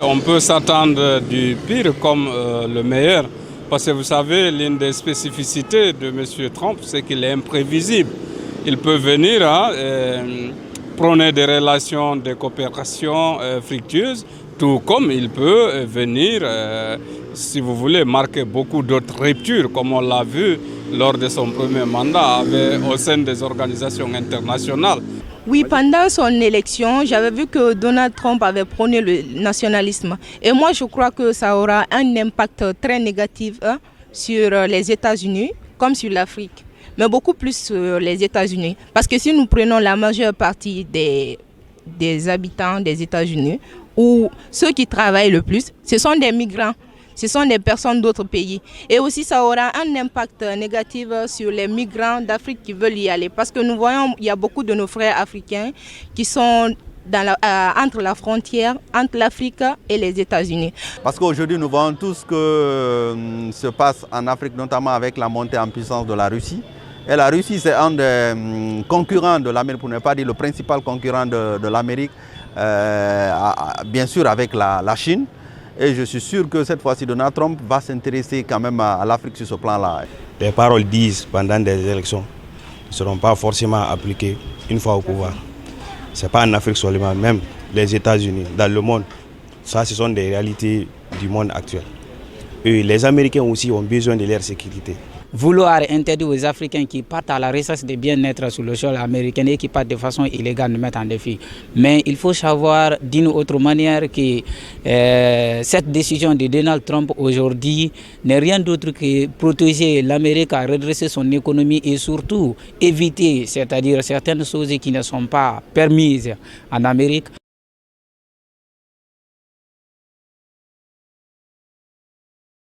On peut s'attendre du pire comme le meilleur. Parce que vous savez, l'une des spécificités de M. Trump, c'est qu'il est imprévisible. Il peut venir prôner des relations de coopération fructueuses, tout comme il peut venir, si vous voulez, marquer beaucoup d'autres ruptures, comme on l'a vu lors de son premier mandat au sein des organisations internationales. Oui, pendant son élection, j'avais vu que Donald Trump avait prôné le nationalisme. Et moi, je crois que ça aura un impact très négatif sur les États-Unis comme sur l'Afrique. Mais beaucoup plus sur les États-Unis. Parce que si nous prenons la majeure partie des habitants des États-Unis, ou ceux qui travaillent le plus, ce sont des migrants. Ce sont des personnes d'autres pays. Et aussi, ça aura un impact négatif sur les migrants d'Afrique qui veulent y aller. Parce que nous voyons, il y a beaucoup de nos frères africains qui sont entre la frontière, entre l'Afrique et les États-Unis. Parce qu'aujourd'hui, nous voyons tout ce que se passe en Afrique, notamment avec la montée en puissance de la Russie. Et la Russie, c'est un des concurrents de l'Amérique, pour ne pas dire le principal concurrent de l'Amérique, bien sûr avec la Chine. Et je suis sûr que cette fois-ci, Donald Trump va s'intéresser quand même à l'Afrique sur ce plan-là. Les paroles disent pendant des élections ne seront pas forcément appliquées une fois au pouvoir. Ce n'est pas en Afrique seulement, même les États-Unis, dans le monde. Ça, ce sont des réalités du monde actuel. Et les Américains aussi ont besoin de leur sécurité. Vouloir interdire aux Africains qui partent à la recherche de bien-être sur le sol américain et qui partent de façon illégale nous mettre en défi. Mais il faut savoir d'une autre manière que cette décision de Donald Trump aujourd'hui n'est rien d'autre que protéger l'Amérique à redresser son économie et surtout éviter, c'est-à-dire certaines choses qui ne sont pas permises en Amérique.